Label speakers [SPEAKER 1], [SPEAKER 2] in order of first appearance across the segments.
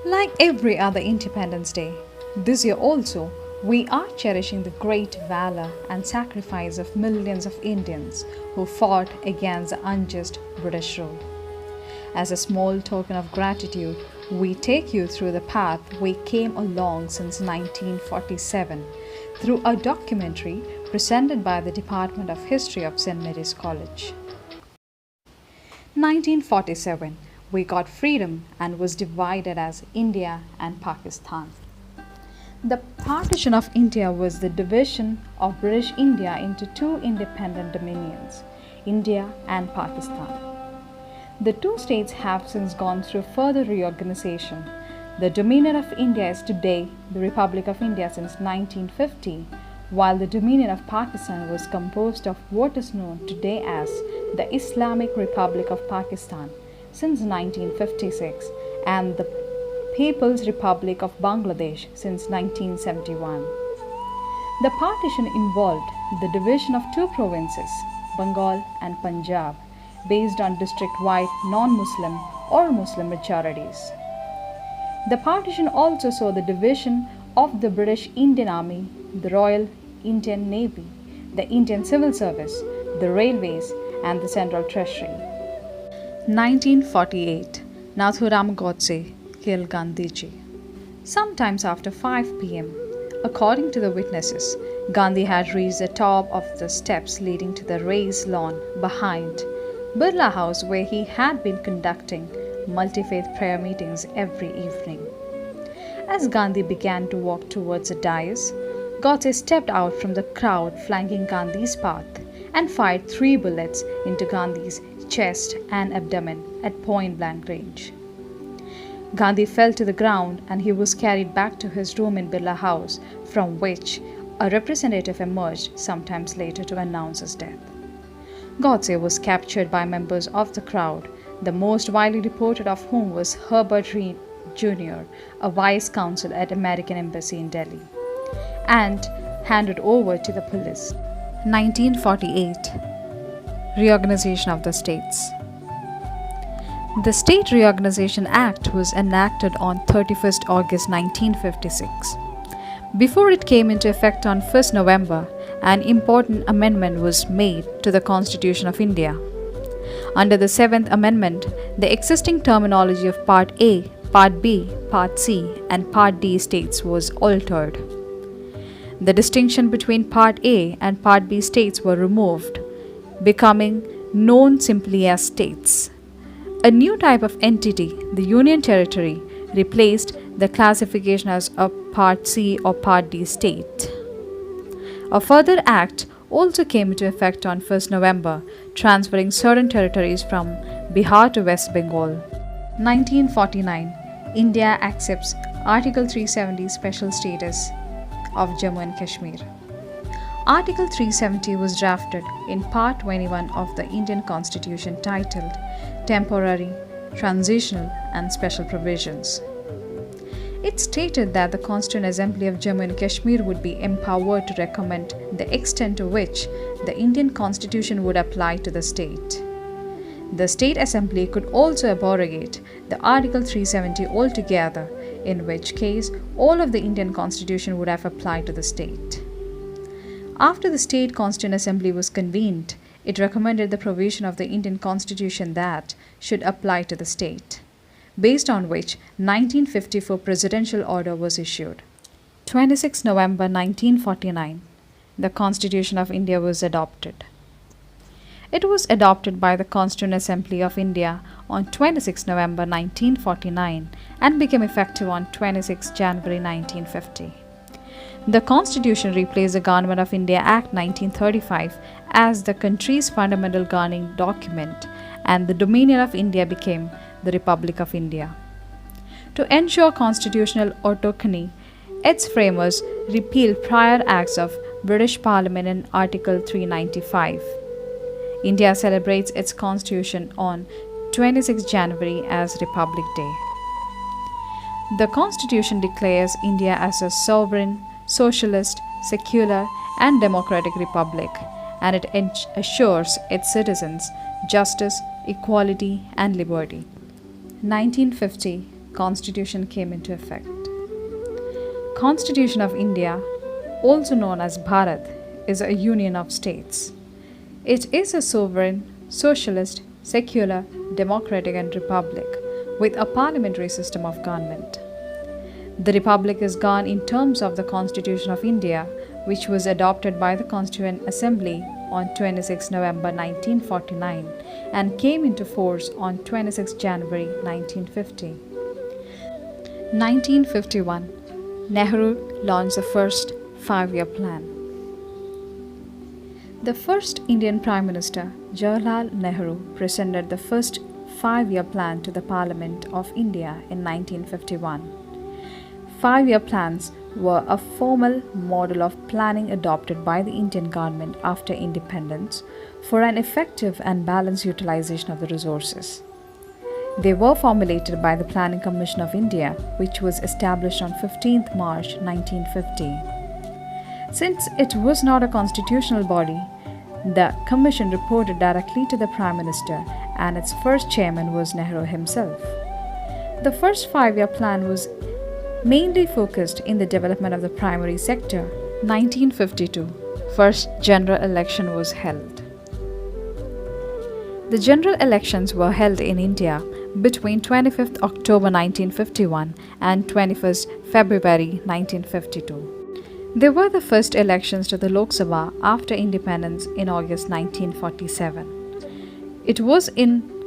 [SPEAKER 1] Like every other Independence Day, this year also, we are cherishing the great valor and sacrifice of millions of Indians who fought against the unjust British rule. As a small token of gratitude, we take you through the path we came along since 1947 through a documentary presented by the Department of History of St. Mary's College. 1947, we got freedom and was divided as India and Pakistan. The partition of India was the division of British India into two independent dominions, India and Pakistan. The two states have since gone through further reorganization. The Dominion of India is today the Republic of India since 1950, while the Dominion of Pakistan was composed of what is known today as the Islamic Republic of Pakistan since 1956 and the People's Republic of Bangladesh since 1971. The partition involved the division of two provinces, Bengal and Punjab, based on district-wide non-Muslim or Muslim majorities. The partition also saw the division of the British Indian Army, the Royal Indian Navy, the Indian Civil Service, the railways, and the Central Treasury. 1948. Nathuram Godse killed Gandhiji. Sometimes after 5 p.m., according to the witnesses, Gandhi had reached the top of the steps leading to the raised lawn behind Birla House, where he had been conducting multi-faith prayer meetings every evening. As Gandhi began to walk towards the dais, Godse stepped out from the crowd flanking Gandhi's path and fired 3 bullets into Gandhi's chest and abdomen at point-blank range. Gandhi fell to the ground and he was carried back to his room in Birla House, from which a representative emerged sometimes later to announce his death. Godse was captured by members of the crowd, the most widely reported of whom was Herbert Reed Jr., a vice consul at American Embassy in Delhi, and handed over to the police. 1948. Reorganization of the states. The State Reorganization Act was enacted on 31st August 1956. Before it came into effect on 1st November, an important amendment was made to the Constitution of India. Under the 7th Amendment, the existing terminology of Part A, Part B, Part C, and Part D states was altered. The distinction between Part A and Part B states were removed, becoming known simply as states. A new type of entity, the Union Territory, replaced the classification as a Part C or Part D state. A further act also came into effect on 1st November, transferring certain territories from Bihar to West Bengal. 1949. India accepts Article 370 special status of Jammu and Kashmir. Article 370 was drafted in Part 21 of the Indian Constitution titled Temporary, Transitional and Special Provisions. It stated that the Constituent Assembly of Jammu and Kashmir would be empowered to recommend the extent to which the Indian Constitution would apply to the state. The State Assembly could also abrogate the Article 370 altogether, in which case all of the Indian Constitution would have applied to the state. After the State Constituent Assembly was convened, it recommended the provision of the Indian Constitution that should apply to the state, based on which 1954 Presidential Order was issued. 26 November 1949, the Constitution of India was adopted. It was adopted by the Constituent Assembly of India on 26 November 1949 and became effective on 26 January 1950. The Constitution replaced the Government of India Act 1935 as the country's fundamental governing document, and the Dominion of India became the Republic of India. To ensure constitutional autonomy, its framers repealed prior acts of British Parliament in Article 395. India celebrates its constitution on 26 January as Republic Day. The Constitution declares India as a sovereign, socialist, secular, and democratic republic, and it assures its citizens justice, equality, and liberty. 1950. Constitution came into effect. Constitution of India, also known as Bharat, is a union of states. It is a sovereign, socialist, secular, democratic and republic with a parliamentary system of government. The republic is governed in terms of the Constitution of India, which was adopted by the Constituent Assembly on 26 November 1949 and came into force on 26 January 1950. 1951, Nehru launched the first five-year plan. The first Indian Prime Minister, Jawaharlal Nehru, presented the first five-year plan to the Parliament of India in 1951. Five-year plans were a formal model of planning adopted by the Indian government after independence for an effective and balanced utilization of the resources. They were formulated by the Planning Commission of India, which was established on 15th March 1950. Since it was not a constitutional body, the commission reported directly to the Prime Minister and its first chairman was Nehru himself. The first five-year plan was mainly focused in the development of the primary sector. 1952, first general election was held. The general elections were held in India between 25th October 1951 and 21st February 1952. They were the first elections to the Lok Sabha after independence in August 1947. It was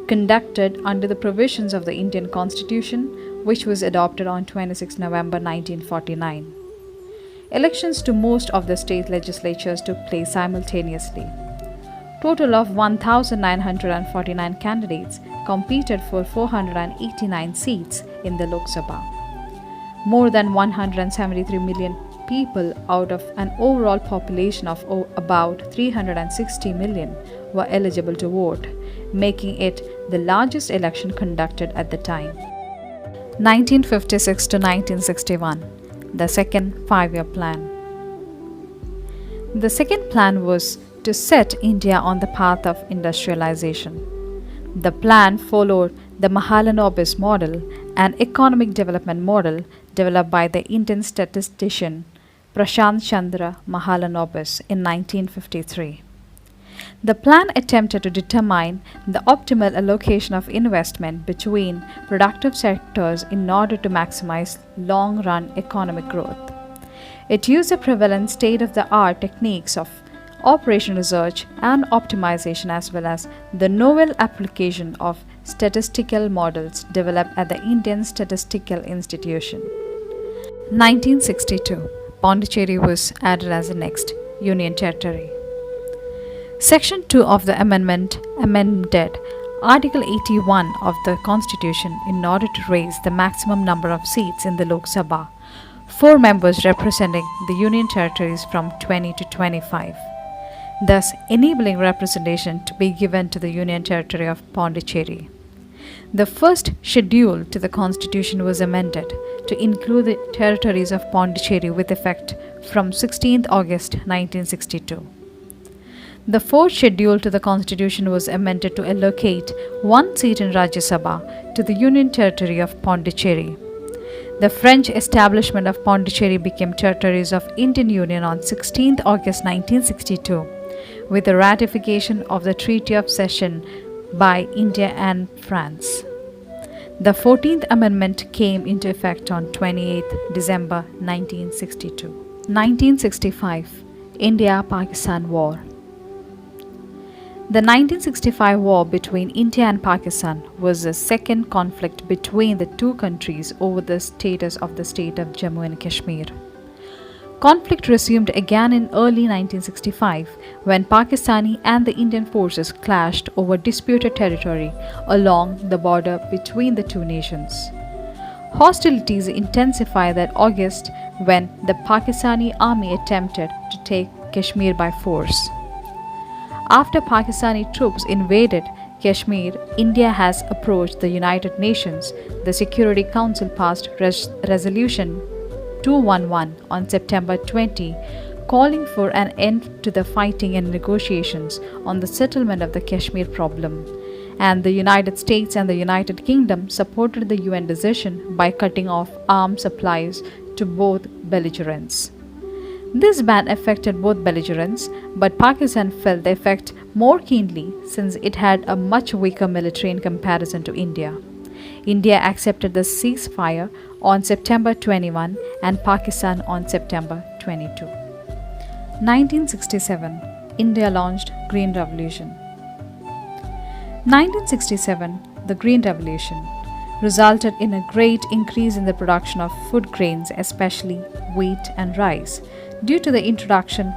[SPEAKER 1] conducted under the provisions of the Indian Constitution, which was adopted on 26 November 1949. Elections to most of the state legislatures took place simultaneously. Total of 1,949 candidates competed for 489 seats in the Lok Sabha. More than 173 million people out of an overall population of about 360 million were eligible to vote, making it the largest election conducted at the time. 1956 to 1961, the second five-year plan. The second plan was to set India on the path of industrialization. The plan followed the Mahalanobis model, an economic development model developed by the Indian statistician Prashant Chandra Mahalanobis in 1953. The plan attempted to determine the optimal allocation of investment between productive sectors in order to maximize long-run economic growth. It used the prevalent state-of-the-art techniques of operation research and optimization as well as the novel application of statistical models developed at the Indian Statistical Institution. 1962, Pondicherry was added as the next Union Territory. Section 2 of the amendment amended Article 81 of the Constitution in order to raise the maximum number of seats in the Lok Sabha, 4 members representing the Union Territories from 20 to 25, thus enabling representation to be given to the Union Territory of Pondicherry. The first schedule to the Constitution was amended to include the territories of Pondicherry with effect from 16th August 1962. The fourth schedule to the Constitution was amended to allocate 1 seat in Rajya Sabha to the Union Territory of Pondicherry. The French establishment of Pondicherry became territories of Indian Union on 16th August 1962 with the ratification of the Treaty of Cession by India and France. The 14th Amendment came into effect on 28th December 1962. 1965, India-Pakistan War. The 1965 war between India and Pakistan was the second conflict between the two countries over the status of the state of Jammu and Kashmir. Conflict resumed again in early 1965 when Pakistani and the Indian forces clashed over disputed territory along the border between the two nations. Hostilities intensified that August when the Pakistani army attempted to take Kashmir by force. After Pakistani troops invaded Kashmir, India has approached the United Nations. The Security Council passed Resolution 211 on September 20, calling for an end to the fighting and negotiations on the settlement of the Kashmir problem. and the United States and the United Kingdom supported the UN decision by cutting off arms supplies to both belligerents. This ban affected both belligerents, but Pakistan felt the effect more keenly since it had a much weaker military in comparison to India. India accepted the ceasefire on September 21 and Pakistan on September 22. 1967 India launched Green Revolution. 1967 The Green Revolution resulted in a great increase in the production of food grains, especially wheat and rice, due to the introduction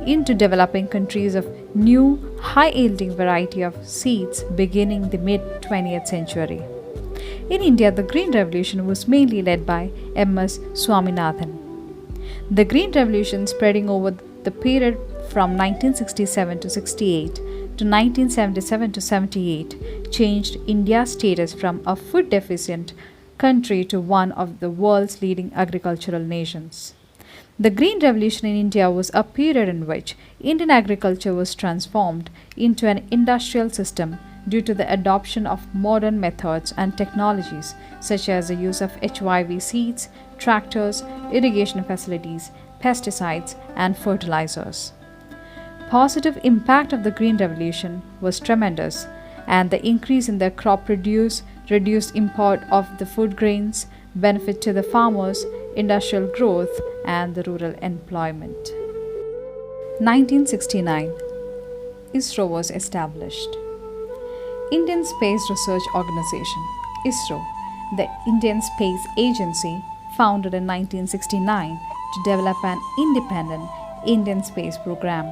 [SPEAKER 1] into developing countries of new high-yielding variety of seeds beginning the mid-20th century. In India, the Green Revolution was mainly led by M.S. Swaminathan. The Green Revolution, spreading over the period from 1967 to 68 to 1977 to 78, changed India's status from a food deficient country to one of the world's leading agricultural nations. The Green Revolution in India was a period in which Indian agriculture was transformed into an industrial system due to the adoption of modern methods and technologies such as the use of HIV seeds, tractors, irrigation facilities, pesticides, and fertilizers. Positive impact of the Green Revolution was tremendous, and the increase in the crop produce, reduced import of the food grains, benefit to the farmers, industrial growth, and the rural employment. 1969 ISRO was established. Indian Space Research Organization (ISRO), the Indian Space Agency, founded in 1969 to develop an independent Indian space program.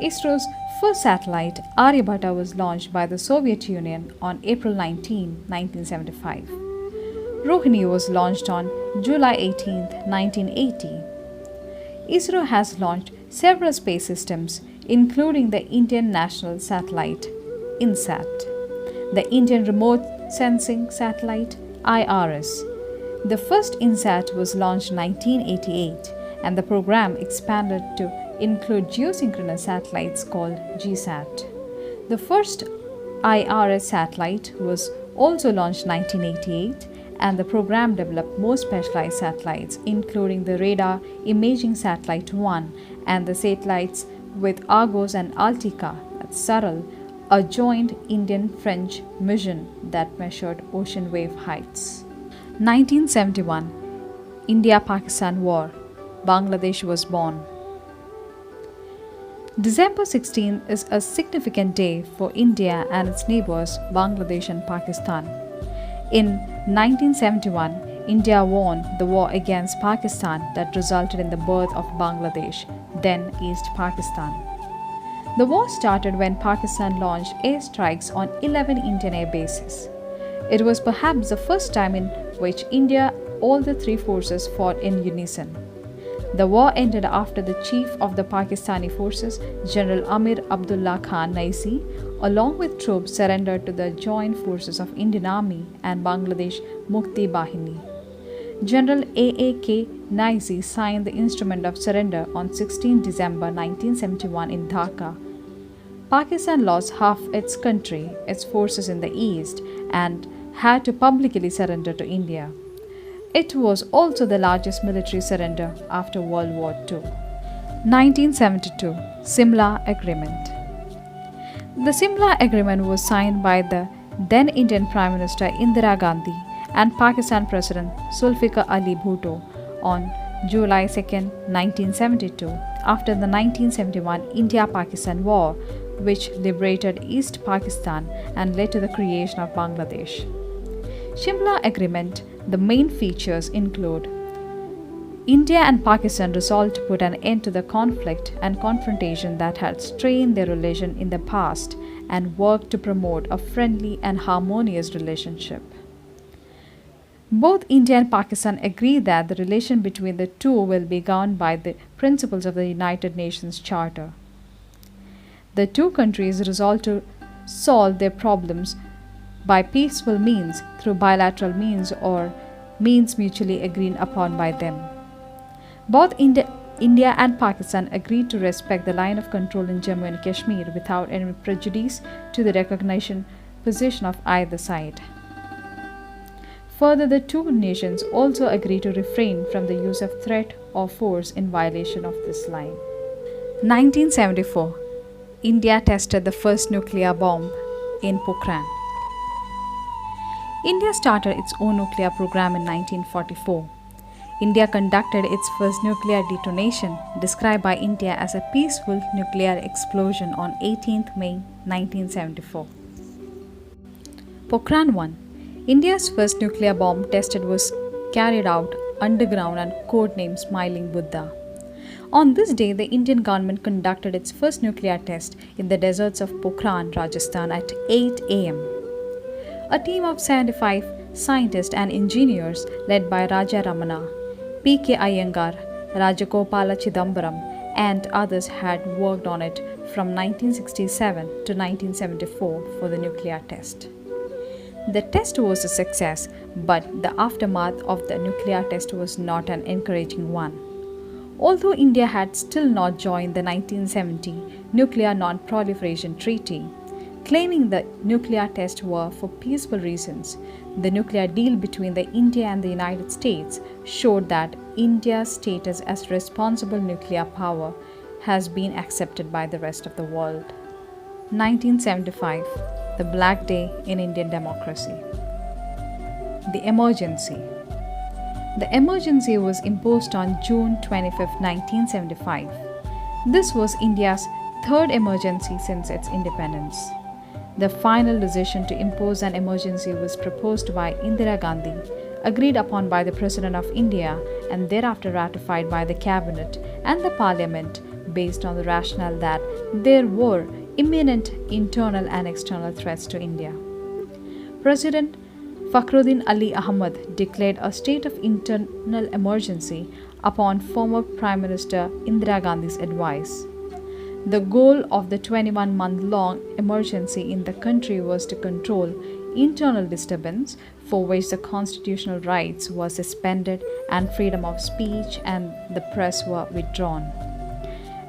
[SPEAKER 1] ISRO's first satellite, Aryabhatta, was launched by the Soviet Union on April 19, 1975. Rohini was launched on July 18, 1980. ISRO has launched several space systems, including the Indian National Satellite INSAT, the Indian Remote Sensing Satellite IRS. The first INSAT was launched in 1988, and the program expanded to include geosynchronous satellites called GSAT. The first IRS satellite was also launched in 1988, and the program developed more specialized satellites, including the radar imaging satellite 1 and the satellites with Argos and Altica, that's Saral, a joint Indian-French mission that measured ocean wave heights. 1971 India-Pakistan War. Bangladesh was born. December 16 is a significant day for India and its neighbors Bangladesh and Pakistan. In 1971, India won the war against Pakistan that resulted in the birth of Bangladesh, then East Pakistan. The war started when Pakistan launched airstrikes on 11 Indian air bases. It was perhaps the first time in which India, all the three forces fought in unison. The war ended after the chief of the Pakistani forces, General Amir Abdullah Khan Naisi, along with troops surrendered to the joint forces of Indian Army and Bangladesh Mukti Bahini. General A.A.K. Naisi signed the instrument of surrender on 16 December 1971 in Dhaka. Pakistan lost half its country, its forces in the east, and had to publicly surrender to India. It was also the largest military surrender after World War II. 1972 Simla Agreement. The Simla Agreement was signed by the then Indian Prime Minister Indira Gandhi and Pakistan President Zulfikar Ali Bhutto on July 2, 1972, after the 1971 India-Pakistan War, which liberated East Pakistan and led to the creation of Bangladesh. Simla Agreement, the main features include India and Pakistan resolved to put an end to the conflict and confrontation that had strained their relation in the past and work to promote a friendly and harmonious relationship. Both India and Pakistan agree that the relation between the two will be governed by the principles of the United Nations Charter. The two countries resolved to solve their problems by peaceful means, through bilateral means or means mutually agreed upon by them. Both India India and Pakistan agreed to respect the line of control in Jammu and Kashmir without any prejudice to the recognition position of either side. Further, the two nations also agreed to refrain from the use of threat or force in violation of this line. 1974. India tested the first nuclear bomb in Pokhran. India started its own nuclear program in 1944. India conducted its first nuclear detonation, described by India as a peaceful nuclear explosion on 18th May 1974. Pokhran 1. India's first nuclear bomb tested was carried out underground and codenamed Smiling Buddha. On this day, the Indian government conducted its first nuclear test in the deserts of Pokhran, Rajasthan at 8 am. A team of 75 scientists and engineers led by Raja Ramana, P.K. Iyengar, Rajagopala Chidambaram, and others had worked on it from 1967 to 1974 for the nuclear test. The test was a success, but the aftermath of the nuclear test was not an encouraging one. Although India had still not joined the 1970 Nuclear Non-Proliferation Treaty, claiming the nuclear tests were for peaceful reasons, the nuclear deal between India and the United States showed that India's status as responsible nuclear power has been accepted by the rest of the world. 1975. The Black Day in Indian democracy. The emergency. The emergency was imposed on June 25, 1975. This was India's third emergency since its independence. The final decision to impose an emergency was proposed by Indira Gandhi, agreed upon by the President of India, and thereafter ratified by the Cabinet and the Parliament based on the rationale that there were imminent internal and external threats to India. President Fakhruddin Ali Ahmad declared a state of internal emergency upon former Prime Minister Indira Gandhi's advice. The goal of the 21-month-long emergency in the country was to control internal disturbance, for which the constitutional rights were suspended and freedom of speech and the press were withdrawn.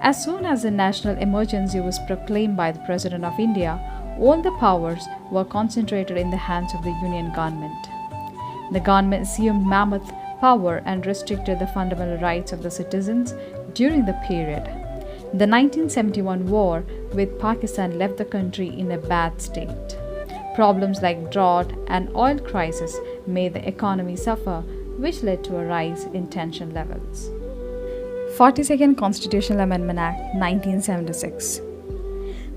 [SPEAKER 1] As soon as the national emergency was proclaimed by the President of India, all the powers were concentrated in the hands of the Union government. The government assumed mammoth power and restricted the fundamental rights of the citizens during the period. The 1971 war with Pakistan left the country in a bad state. Problems like drought and oil crisis made the economy suffer, which led to a rise in tension levels. 42nd Constitutional Amendment Act 1976.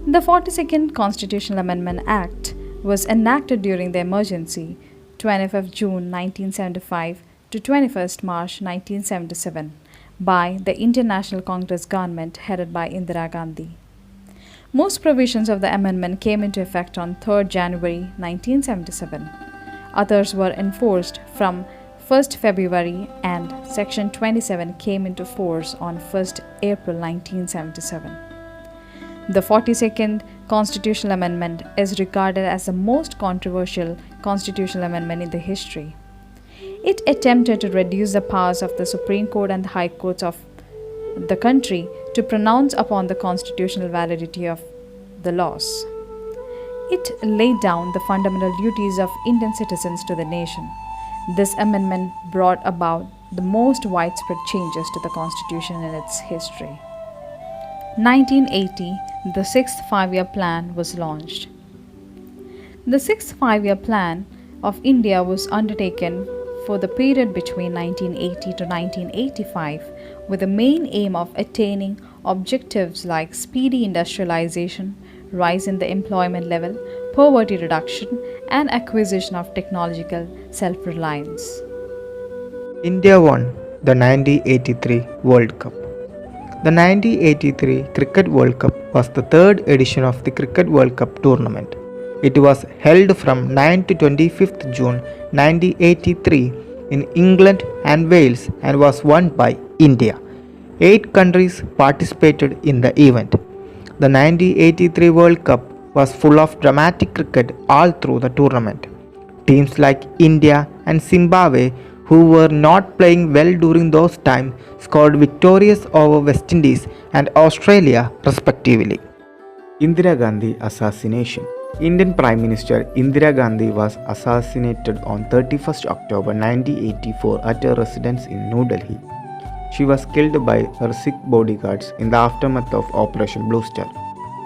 [SPEAKER 1] The 42nd Constitutional Amendment Act was enacted during the emergency 25 June 1975 to 21st March 1977 by the Indian National Congress government headed by Indira Gandhi. Most provisions of the amendment came into effect on 3rd January 1977. Others were enforced from 1st February and Section 27 came into force on 1st April 1977. The 42nd Constitutional Amendment is regarded as the most controversial constitutional amendment in the history. It attempted to reduce the powers of the Supreme Court and the High Courts of the country to pronounce upon the constitutional validity of the laws. It laid down the fundamental duties of Indian citizens to the nation. This amendment brought about the most widespread changes to the Constitution in its history. 1980, the Sixth Five-Year Plan was launched. The Sixth Five-Year Plan of India was undertaken for the period between 1980 to 1985 with the main aim of attaining objectives like speedy industrialization, rise in the employment level, poverty reduction, and acquisition of technological self-reliance.
[SPEAKER 2] India won the 1983 World Cup. The 1983 Cricket World Cup was the third edition of the Cricket World Cup tournament. It was held from 9 to 25th June 1983 in England and Wales and was won by India. 8 countries participated in the event. The 1983 World Cup was full of dramatic cricket all through the tournament. Teams like India and Zimbabwe, who were not playing well during those times, scored victorious over West Indies and Australia respectively. Indira Gandhi assassination. Indian Prime Minister Indira Gandhi was assassinated on 31st October 1984 at her residence in New Delhi. She was killed by her Sikh bodyguards in the aftermath of Operation Blue Star.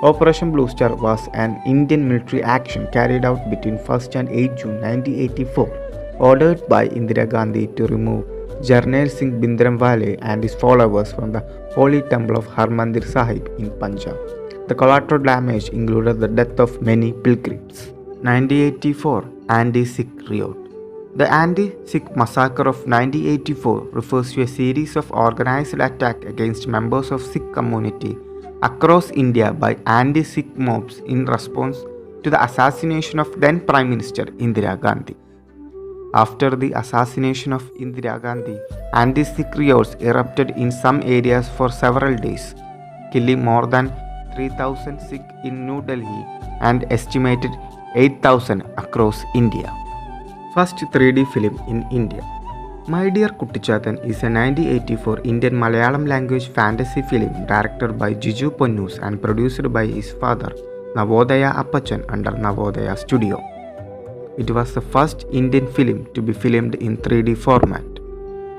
[SPEAKER 2] Operation Blue Star was an Indian military action carried out between 1st and 8 June 1984, ordered by Indira Gandhi to remove Jarnail Singh Bhindranwale and his followers from the Holy Temple of Harmandir Sahib in Punjab. The collateral damage included the death of many pilgrims. 1984 Anti-Sikh Riot. The Anti-Sikh Massacre of 1984 refers to a series of organized attacks against members of Sikh community across India by anti-Sikh mobs in response to the assassination of then Prime Minister Indira Gandhi. After the assassination of Indira Gandhi, anti-Sikh riots erupted in some areas for several days, killing more than 3,000 Sikh in New Delhi and estimated 8,000 across India. First 3D film in India. My Dear Kuttichathan is a 1984 Indian Malayalam language fantasy film directed by Jiju Ponnus and produced by his father Navodaya Appachan under Navodaya Studio. It was the first Indian film to be filmed in 3D format.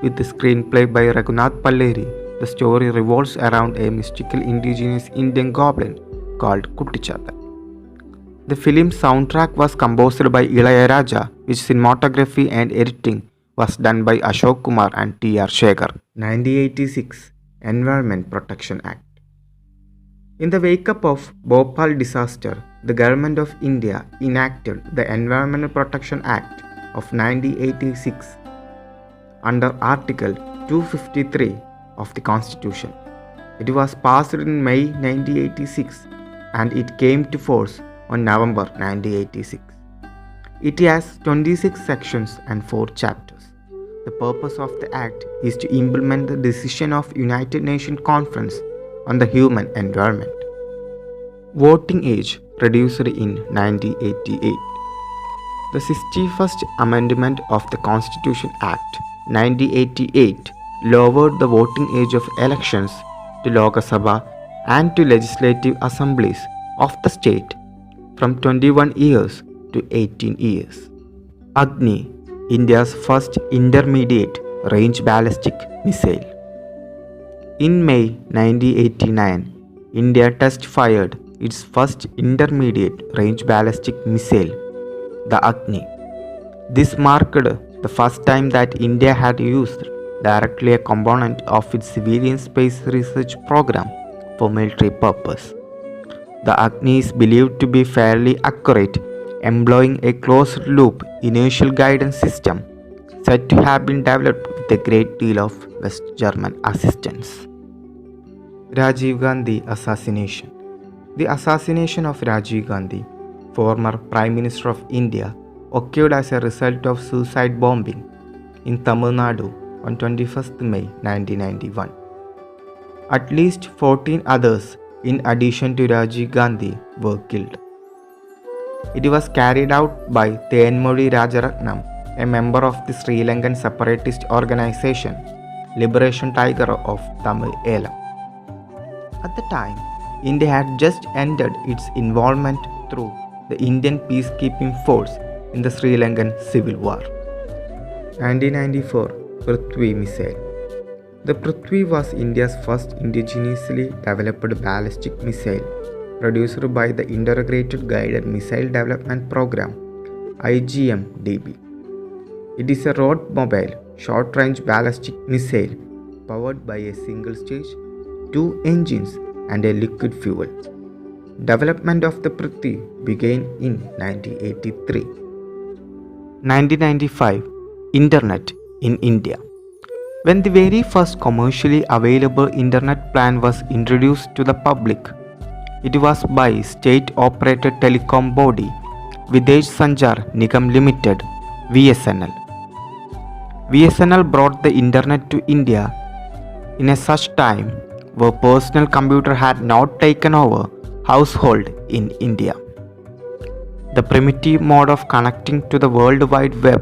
[SPEAKER 2] With the screenplay by Raghunath Palleri, the story revolves around a mystical indigenous Indian goblin called Kuttichathan. The film's soundtrack was composed by Ilayaraja, which cinematography and editing was done by Ashok Kumar and T.R. Shekhar. 1986 Environment Protection Act. In the wake-up of Bhopal disaster, the Government of India enacted the Environmental Protection Act of 1986 under Article 253 of the Constitution. It was passed in May 1986 and it came to force on November 1986. It has 26 sections and 4 chapters. The purpose of the Act is to implement the decision of United Nations Conference on the Human Environment. Voting age reduced in 1988. The 61st Amendment of the Constitution Act 1988 lowered the voting age of elections to Lok Sabha and to legislative assemblies of the state from 21 years to 18 years. Agni, India's first intermediate range ballistic missile. In May 1989, India test-fired its first intermediate range ballistic missile, the Agni. This marked the first time that India had used directly a component of its civilian space research program for military purpose. The Agni is believed to be fairly accurate, employing a closed-loop inertial guidance system said to have been developed with a great deal of West German assistance. Rajiv Gandhi assassination. The assassination of Rajiv Gandhi, former Prime Minister of India, occurred as a result of suicide bombing in Tamil Nadu on 21st May 1991. At least 14 others, in addition to Rajiv Gandhi, were killed. It was carried out by Thenmozhi Rajaratnam, a member of the Sri Lankan separatist organization Liberation Tiger of Tamil Elam. At the time, India had just ended its involvement through the Indian peacekeeping force in the Sri Lankan Civil War. 1994 Prithvi Missile. The Prithvi was India's first indigenously developed ballistic missile produced by the Integrated Guided Missile Development Program IGMDB. It is a road-mobile, short-range ballistic missile powered by a single stage, 2 engines and a liquid fuel. Development of the Prithvi began in 1983. 1995 Internet in India. When the very first commercially available internet plan was introduced to the public, it was by state-operated telecom body Videsh Sanchar Nigam Limited (VSNL). VSNL brought the internet to India in a such time where personal computer had not taken over household in India. The primitive mode of connecting to the World Wide Web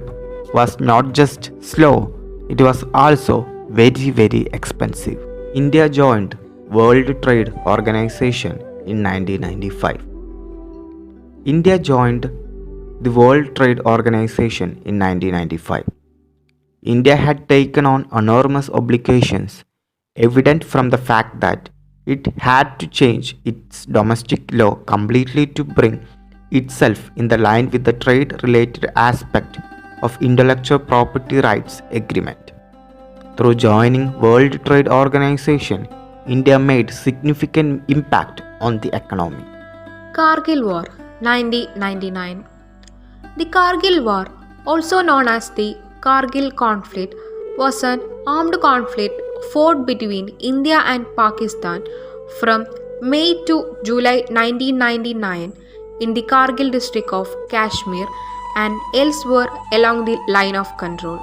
[SPEAKER 2] was not just slow, it was also very expensive. India joined World Trade Organization in 1995. India joined the World Trade Organization in 1995. India had taken on enormous obligations, evident from the fact that it had to change its domestic law completely to bring itself in the line with the trade related aspect of intellectual property rights agreement. Through joining World Trade Organization, India made significant impact on the economy.
[SPEAKER 3] Kargil War 1999. The Kargil War, also known as the Kargil conflict, was an armed conflict fought between India and Pakistan from May to July 1999 in the Kargil district of Kashmir and elsewhere along the line of control.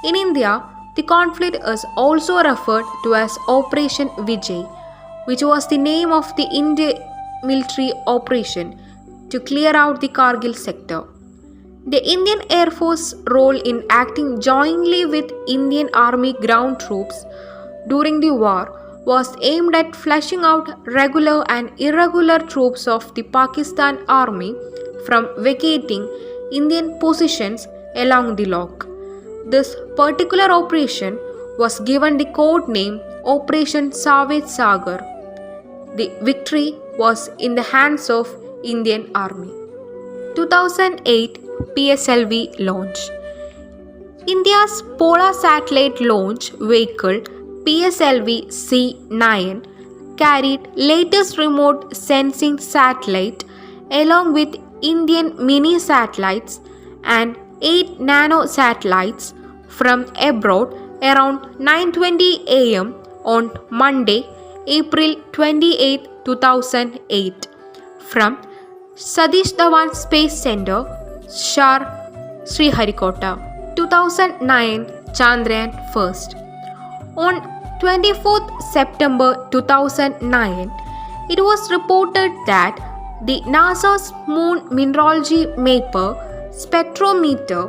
[SPEAKER 3] In India, the conflict is also referred to as Operation Vijay, which was the name of the Indian military operation to clear out the Kargil sector. The Indian Air Force's role in acting jointly with Indian Army ground troops during the war was aimed at flushing out regular and irregular troops of the Pakistan Army from vacating Indian positions along the loch. This particular operation was given the code name Operation Saved Sagar. The victory was in the hands of Indian Army. 2008 PSLV launch. India's Polar Satellite Launch Vehicle PSLV C9 carried latest remote sensing satellite along with Indian mini satellites and 8 nano satellites from abroad around 9:20 am on Monday, April 28, 2008 from Satish Dhawan Space Center, Shar, Sriharikota. 2009 Chandrayaan 1st. On 24th September 2009, it was reported that the NASA's Moon Mineralogy Mapper spectrometer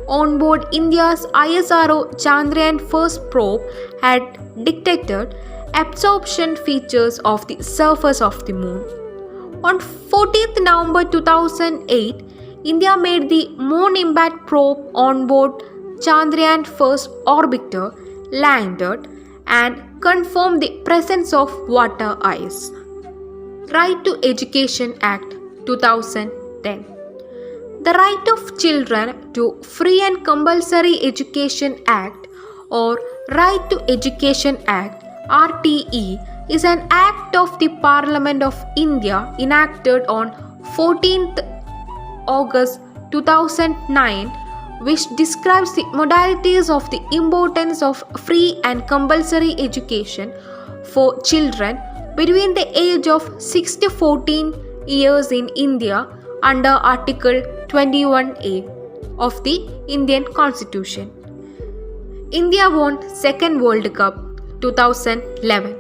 [SPEAKER 3] on board India's ISRO Chandrayaan 1st probe had detected absorption features of the surface of the moon. On 14th November 2008, India made the Moon Impact Probe on board Chandrayaan 1st orbiter landed and confirmed the presence of water ice. Right to Education Act 2010. The Right of Children to Free and Compulsory Education Act or Right to Education Act RTE is an act of the Parliament of India enacted on 14th August 2009 which describes the modalities of the importance of free and compulsory education for children between the age of 6 to 14 years in India under Article 21A of the Indian Constitution. India won Second World Cup 2011.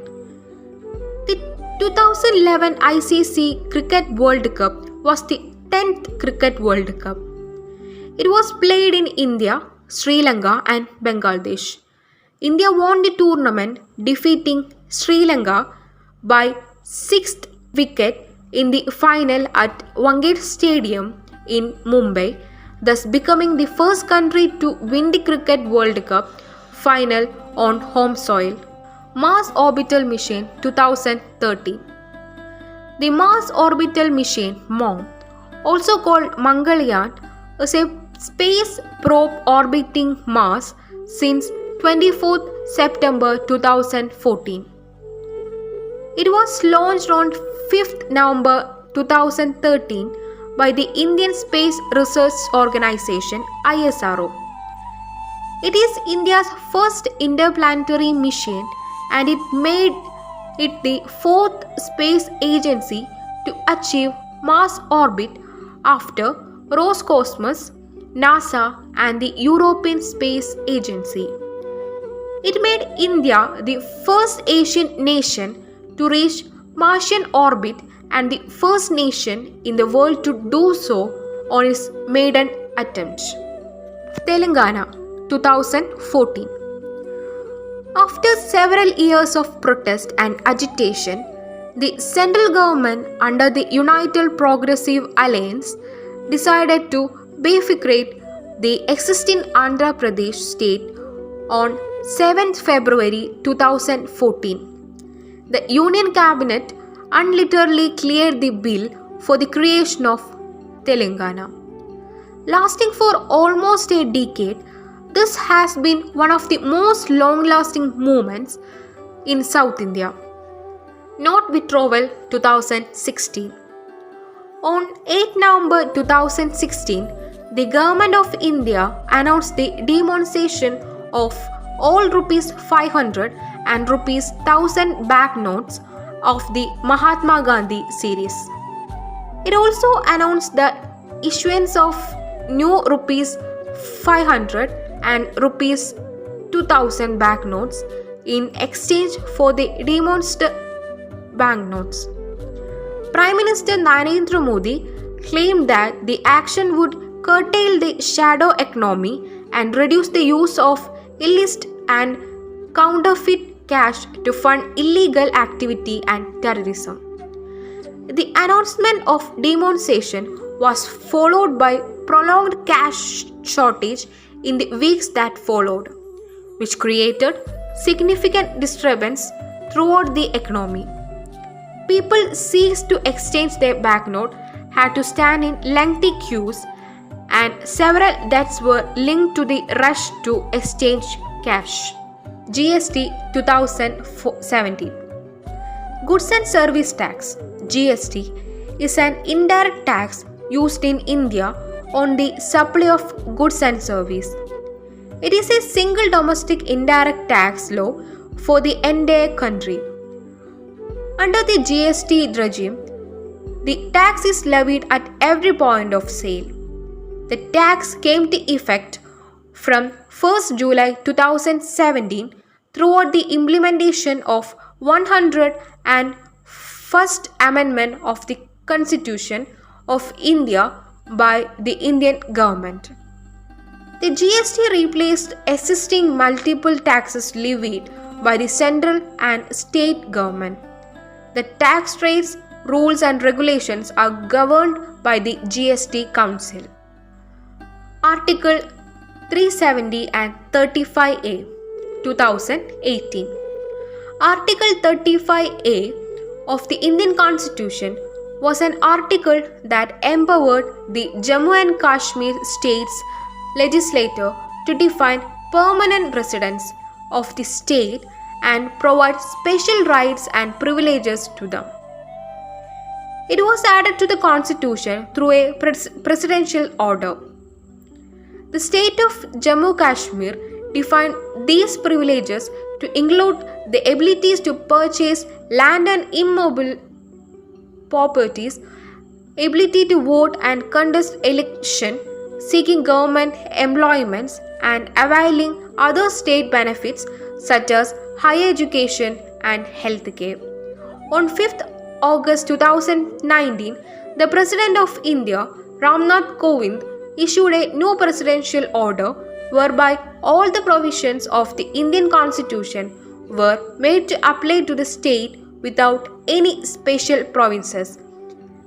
[SPEAKER 3] The 2011 ICC Cricket World Cup was the 10th Cricket World Cup. It was played in India, Sri Lanka and Bangladesh. India won the tournament defeating Sri Lanka by 6th wicket in the final at Wankhede Stadium in Mumbai, thus becoming the first country to win the Cricket World Cup final on home soil. Mars Orbital Mission 2013. The Mars Orbital Mission (MOM), also called Mangalyaan, is a space probe orbiting Mars since 24th September 2014. It was launched on 5th November 2013 by the Indian Space Research Organisation ISRO. It is India's first interplanetary mission and it made it the fourth space agency to achieve Mars orbit after Roscosmos, NASA and the European Space Agency. It made India the first Asian nation to reach Martian orbit and the first nation in the world to do so on its maiden attempt. Telangana 2014. After several years of protest and agitation, the central government under the United Progressive Alliance decided to bifurcate the existing Andhra Pradesh state on 7th February 2014. The Union Cabinet unilaterally cleared the bill for the creation of Telangana. Lasting for almost a decade, this has been one of the most long-lasting movements in South India. Note withdrawal 2016. On 8 November 2016, the Government of India announced the demonetization of all rupees 500 and rupees 1000 banknotes of the Mahatma Gandhi series. It also announced the issuance of new rupees 500 and rupees 2000 banknotes in exchange for the demonetized banknotes. Prime Minister Narendra Modi claimed that the action would curtail the shadow economy and reduce the use of illicit and counterfeit cash to fund illegal activity and terrorism. The announcement of demonetization was followed by prolonged cash shortage in the weeks that followed, which created significant disturbance throughout the economy. People ceased to exchange their banknote, had to stand in lengthy queues, and several deaths were linked to the rush to exchange cash. GST 2017. Goods and Service Tax (GST) is an indirect tax used in India on the supply of goods and service. It is a single domestic indirect tax law for the entire country. Under the GST regime, the tax is levied at every point of sale. The tax came to effect from 1st July 2017 throughout the implementation of 101st Amendment of the Constitution of India by the Indian government. The GST replaced existing multiple taxes levied by the central and state government. The tax rates, rules and regulations are governed by the GST Council. Article 370 and 35A 2018. Article 35A of the Indian Constitution was an article that empowered the Jammu and Kashmir state's legislature to define permanent residents of the state and provide special rights and privileges to them. It was added to the constitution through a presidential order. The state of Jammu Kashmir defined these privileges to include the abilities to purchase land and immobile properties, ability to vote and contest election, seeking government employments and availing other state benefits such as higher education and health care. On 5th August 2019, the President of India, Ramnath Kovind, issued a new presidential order whereby all the provisions of the Indian Constitution were made to apply to the state without any special provinces,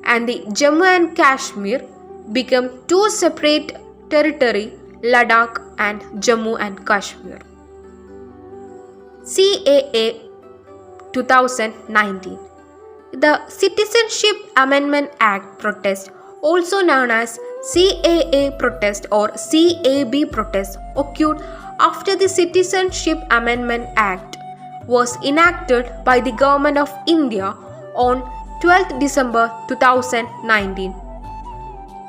[SPEAKER 3] and the Jammu and Kashmir became two separate territories, Ladakh and Jammu and Kashmir. CAA 2019. The Citizenship Amendment Act protest, also known as CAA protest or CAB protest, occurred after the Citizenship Amendment Act was enacted by the Government of India on 12th December 2019.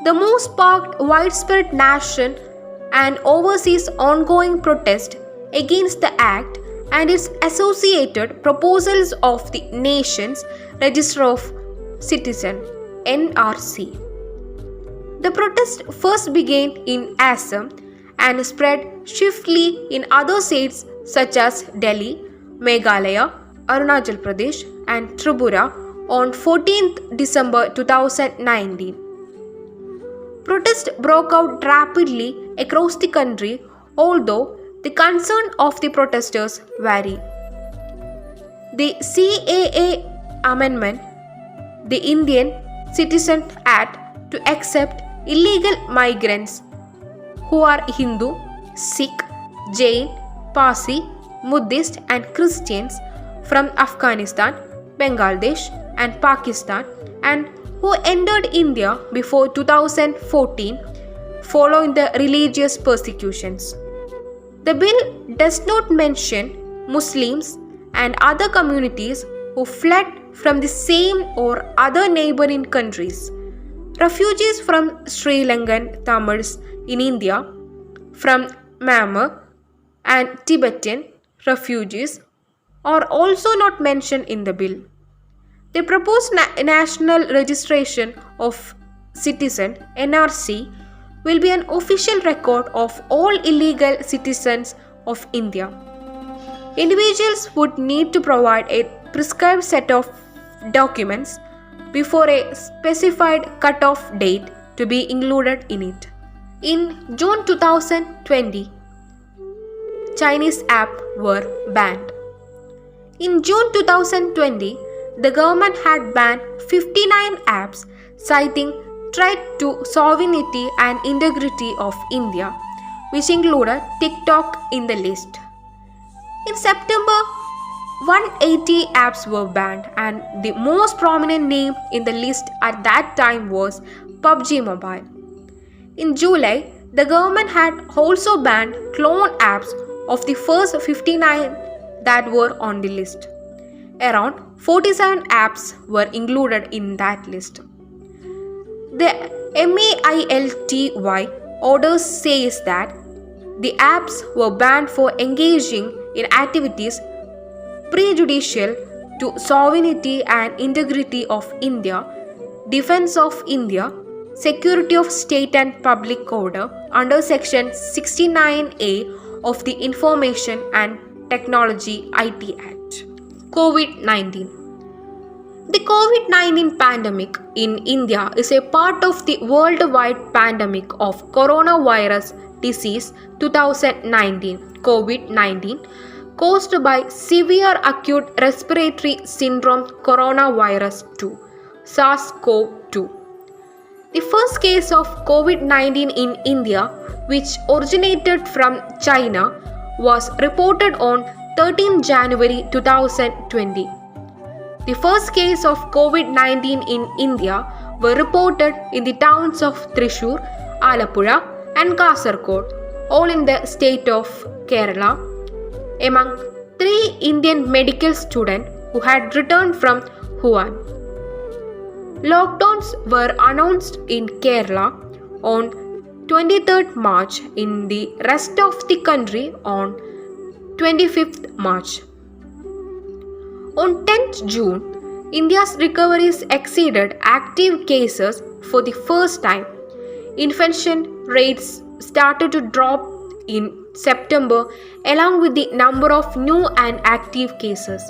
[SPEAKER 3] The move sparked widespread national and overseas ongoing protest against the Act and its associated proposals of the nation's Register of Citizens (NRC). The protest first began in Assam and spread swiftly in other states such as Delhi, Meghalaya, Arunachal Pradesh, and Tripura on 14th December 2019. Protests broke out rapidly across the country, although the concern of the protesters vary. The CAA amendment, the Indian Citizen Act, to accept illegal migrants who are Hindu, Sikh, Jain, Parsi, Buddhist, and Christians from Afghanistan, Bangladesh, and Pakistan, and who entered India before 2014 following the religious persecutions. The bill does not mention Muslims and other communities who fled from the same or other neighboring countries. Refugees from Sri Lankan Tamils in India, from Myanmar, and Tibetan refugees are also not mentioned in the bill. The proposed national registration of citizen (NRC) will be an official record of all illegal citizens of India. Individuals would need to provide a prescribed set of documents before a specified cut-off date to be included in it. In June 2020, Chinese apps were banned. In June 2020, the government had banned 59 apps citing threat to sovereignty and integrity of India, which included TikTok in the list. In September, 180 apps were banned, and the most prominent name in the list at that time was PUBG Mobile. In July, the government had also banned clone apps of the first 59 that were on the list. Around 47 apps were included in that list. The MAILTY order says that the apps were banned for engaging in activities prejudicial to sovereignty and integrity of India, defense of India, security of state and public order under Section 69A of the Information and Technology (IT) Act. COVID-19. The COVID-19 pandemic in India is a part of the worldwide pandemic of coronavirus disease 2019 COVID-19 caused by severe acute respiratory syndrome coronavirus 2 SARS-CoV-2. The first case of COVID-19 in India, which originated from China, was reported on 13 January 2020. The first case of COVID-19 in India were reported in the towns of Thrissur, Alappuzha, and Kasaragod, all in the state of Kerala, among 3 Indian medical students who had returned from Wuhan. Lockdowns were announced in Kerala on 23rd March, in the rest of the country on 25th March. On 10th June, India's recoveries exceeded active cases for the first time. Infection rates started to drop in September along with the number of new and active cases.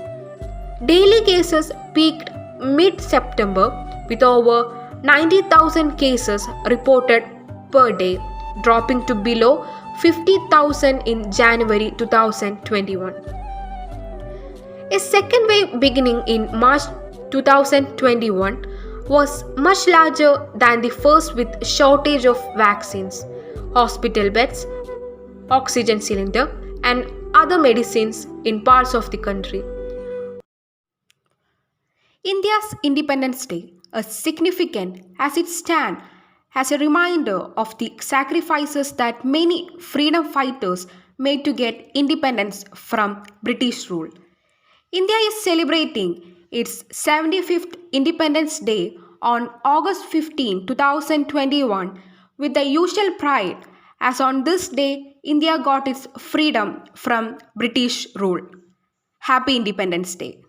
[SPEAKER 3] Daily cases peaked mid-September with over 90,000 cases reported per day, dropping to below 50,000 in January 2021. A second wave beginning in March 2021 was much larger than the first, with shortage of vaccines, hospital beds, oxygen cylinder, and other medicines in parts of the country. India's Independence Day is significant as it stands as a reminder of the sacrifices that many freedom fighters made to get independence from British rule. India is celebrating its 75th Independence Day on August 15, 2021 with the usual pride, as on this day India got its freedom from British rule. Happy Independence Day.